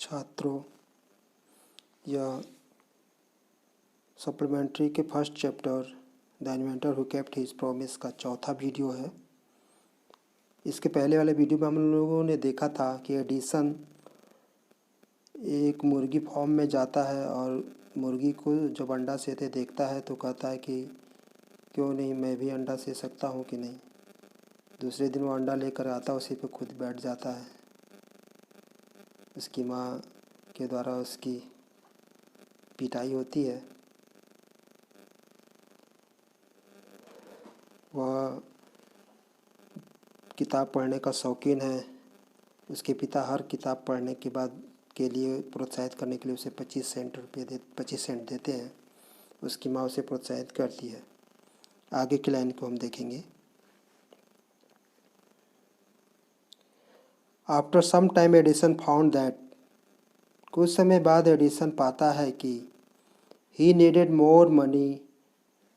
छात्रों, यह सप्लीमेंट्री के first chapter the inventor who kept his promise का चौथा वीडियो है। इसके पहले वाले वीडियो में हम लोगों ने देखा था कि एडिसन एक मुर्गी फार्म में जाता है और मुर्गी को जब अंडा सेते देखता है तो कहता है कि क्यों नहीं, मैं भी अंडा से सकता हूँ कि नहीं। दूसरे दिन वो अंडा लेकर आता है, उसी पे खुद बैठ जाता है। उसकी माँ के द्वारा उसकी पिटाई होती है। वह किताब पढ़ने का शौकीन है। उसके पिता हर किताब पढ़ने के बाद के लिए प्रोत्साहित करने के लिए उसे 25 सेंट देते हैं। उसकी माँ उसे प्रोत्साहित करती है। आगे की लाइन को हम देखेंगे। After some time Edison found that, कुछ समय बाद एडिसन पाता है कि ही नीडेड मोर मनी,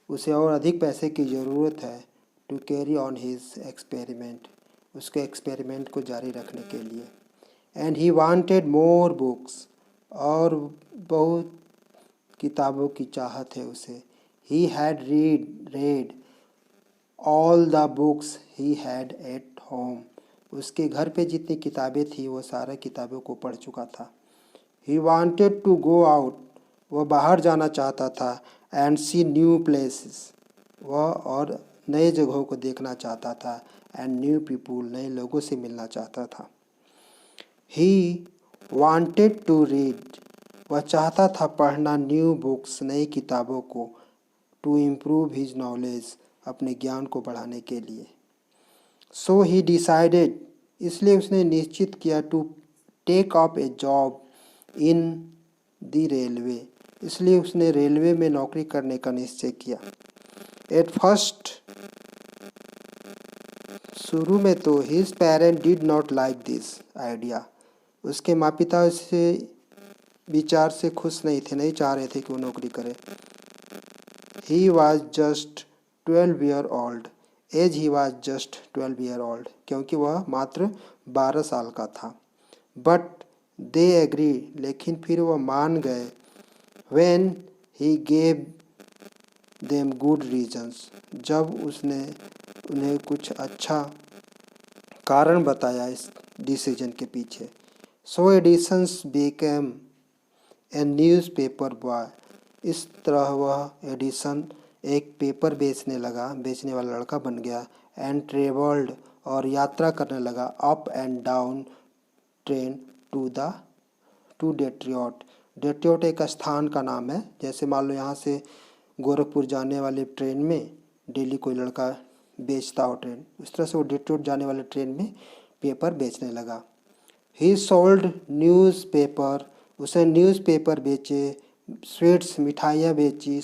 उसे और अधिक पैसे की ज़रूरत है, to carry on his experiment, उसके एक्सपेरिमेंट को जारी रखने के लिए। And he wanted more books, और बहुत किताबों की चाहत है उसे। He had read all the books he had at home, उसके घर पे जितनी किताबें थी वो सारे किताबों को पढ़ चुका था। He wanted to go out, वह बाहर जाना चाहता था। एंड सी न्यू प्लेसेस, वह और नए जगहों को देखना चाहता था। एंड न्यू पीपुल, नए लोगों से मिलना चाहता था। ही वांटेड टू रीड, वह चाहता था पढ़ना न्यू बुक्स, नई किताबों को। टू इम्प्रूव हिज नॉलेज, अपने ज्ञान को बढ़ाने के लिए। सो ही डिसाइडेड, इसलिए उसने निश्चित किया, to take up a job in the railway, इसलिए उसने रेलवे में नौकरी करने का निश्चय किया। एट फर्स्ट, शुरू में तो his parent did not like this idea, उसके माता पिता इससे विचार से खुश नहीं थे, नहीं चाह रहे थे कि वो नौकरी करे। He was just 12 year old, as he was just 12 year old, क्योंकि वह मात्र 12 साल का था। बट दे एग्री, लेकिन फिर वह मान गए। When he gave them good reasons, जब उसने उन्हें कुछ अच्छा कारण बताया इस डिसीजन के पीछे। So Edison's became a newspaper boy, इस तरह वह एडिसन एक पेपर बेचने लगा, बेचने वाला लड़का बन गया। एंड ट्रेवल्ड, और यात्रा करने लगा, up and down train to Detroit. Detroit एक स्थान का नाम है। जैसे मान लो यहाँ से गोरखपुर जाने वाले ट्रेन में डेली कोई लड़का बेचता हो ट्रेन, उस तरह से वो डेट्रियट जाने वाले ट्रेन में पेपर बेचने लगा। ही सोल्ड न्यूज़पेपर, उसे न्यूज़पेपर बेचे। स्वीट्स, मिठाइयाँ बेची।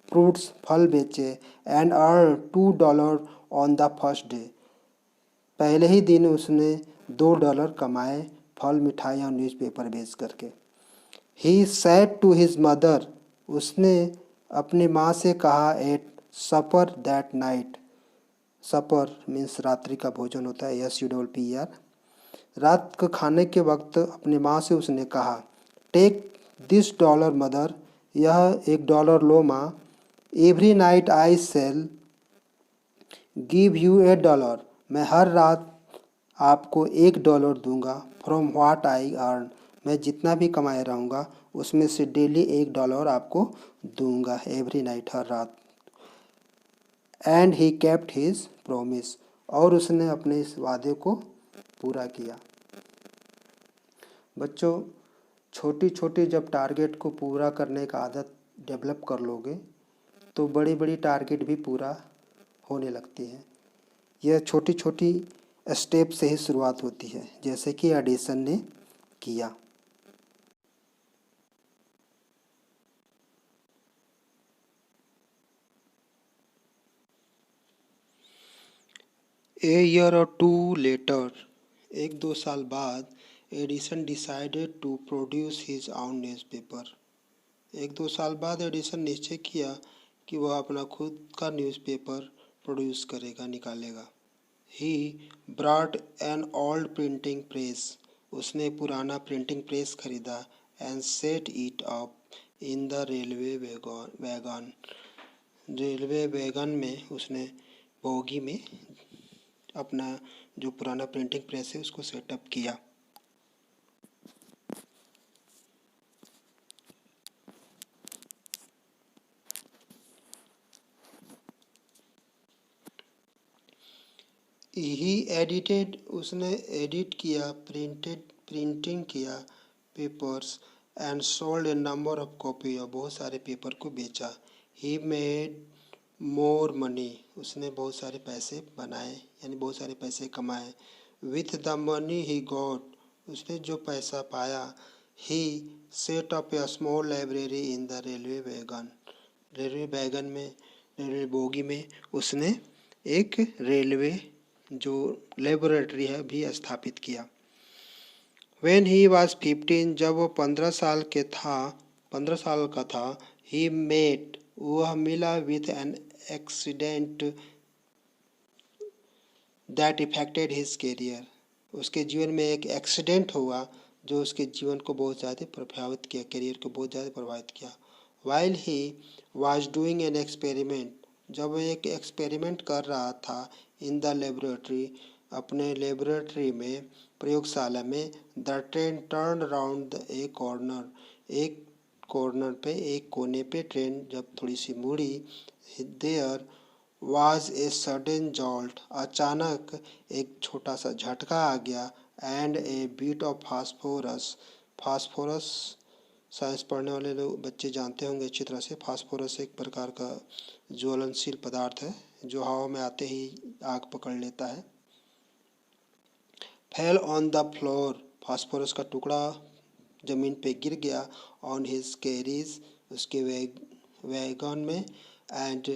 फ्रूट्स, फल बेचे। And earn $2 on the first day, पहले ही दिन उसने $2 कमाए फल, मिठाइयाँ, न्यूज़पेपर बेच करके। He said to his mother, उसने अपनी माँ से कहा, at supper that night, supper means रात्रि का भोजन होता है, SUPPER, रात को खाने के वक्त अपनी माँ से उसने कहा, टेक दिस $, मदर, यह $1 लो माँ। Every night I shall give you $1, मैं हर रात आपको $1 दूंगा। फ्रॉम व्हाट आई अर्न, मैं जितना भी कमाए रहूँगा उसमें से डेली $1 आपको दूंगा, एवरी नाइट, हर रात। And he kept his promise, और उसने अपने इस वादे को पूरा किया। बच्चों, छोटी छोटी जब टारगेट को पूरा करने का आदत डेवलप कर लोगे तो बड़ी बड़ी टारगेट भी पूरा होने लगती है। यह छोटी छोटी स्टेप से ही शुरुआत होती है, जैसे कि एडिसन ने किया। ए ईयर और 2 लेटर, 1-2 साल बाद, Edison decided to produce his own newspaper, 1-2 साल बाद एडिसन निश्चय किया कि वह अपना खुद का न्यूज़पेपर प्रोड्यूस करेगा, निकालेगा। He brought an old printing press, उसने पुराना प्रिंटिंग प्रेस खरीदा and set it up in the wagon. Railway wagon में उसने बोगी में अपना जो पुराना प्रिंटिंग प्रेस है उसको सेटअप किया। ही एडिटेड, उसने एडिट किया, प्रिंटिंग किया papers and sold A number of copy, और बहुत सारे पेपर को बेचा। ही मेड मोर मनी, उसने बहुत सारे पैसे बनाए यानी बहुत सारे पैसे कमाए। With the money he got, उसने जो पैसा पाया, he set up a small library in the railway wagon. Railway wagon में, रेलवे बोगी में उसने एक रेलवे जो लेबोरेटरी है भी स्थापित किया। When he was 15, जब वो 15 साल का था, he met, वह मिला with an accident that affected his career, उसके जीवन में एक एक्सीडेंट हुआ जो उसके जीवन को बहुत ज़्यादा प्रभावित किया, करियर को बहुत ज़्यादा प्रभावित किया। While he was doing an experiment, जब वो एक एक्सपेरिमेंट कर रहा था इन द लेबोरेटरी, अपने लेबोरेटरी में, प्रयोगशाला में, the train turn around a corner, एक कॉर्नर पे, एक कोने पे ट्रेन जब थोड़ी सी मुड़ी, there was a sudden jolt, अचानक एक छोटा सा झटका आ गया, and a bit of phosphorus, phosphorus science पढ़ने वाले लोग बच्चे जानते होंगे अच्छी तरह से। फास्फोरस एक प्रकार का ज्वलनशील पदार्थ है जो हवा में आते ही आग पकड़ लेता है। Fell on the floor, phosphorus का टुकड़ा जमीन पे गिर गया। ऑन हिज कैरीज, उसके वैगन में, एंड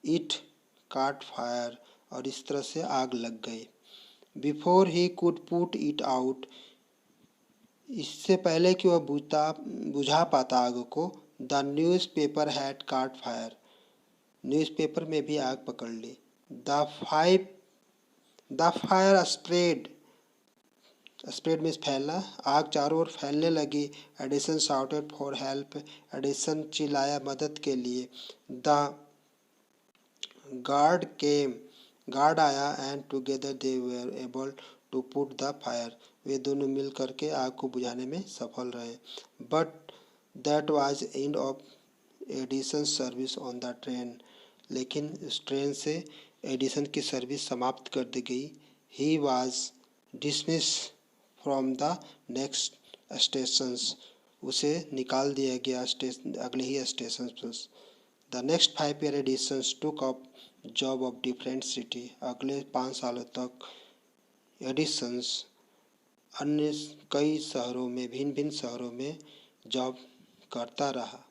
इट काट फायर, और इस तरह से आग लग गई। Before he could put it out, इससे पहले कि वह बुझा पाता आग को, the news paper had caught fire, newspaper में भी आग पकड़ ली। The fire spread, spread means फैलना, आग चारों ओर फैलने लगी। Edison shouted for help, Edison चिल्लाया मदद के लिए। द गार्ड केम, गार्ड आया, and together they were able to put the fire, वे दोनों मिल करके आग को बुझाने में सफल रहे। But that was end of Edison service on the train, लेकिन इस ट्रेन से एडिसन की सर्विस समाप्त कर दी गई। He was dismiss from the next stations, उसे निकाल दिया गया स्टेशन, अगले ही स्टेशन पर। The next 5 year Edison's took up job of different city, अगले 5 सालों तक एडिशंस अन्य कई शहरों में, भिन्न भिन्न शहरों में जॉब करता रहा।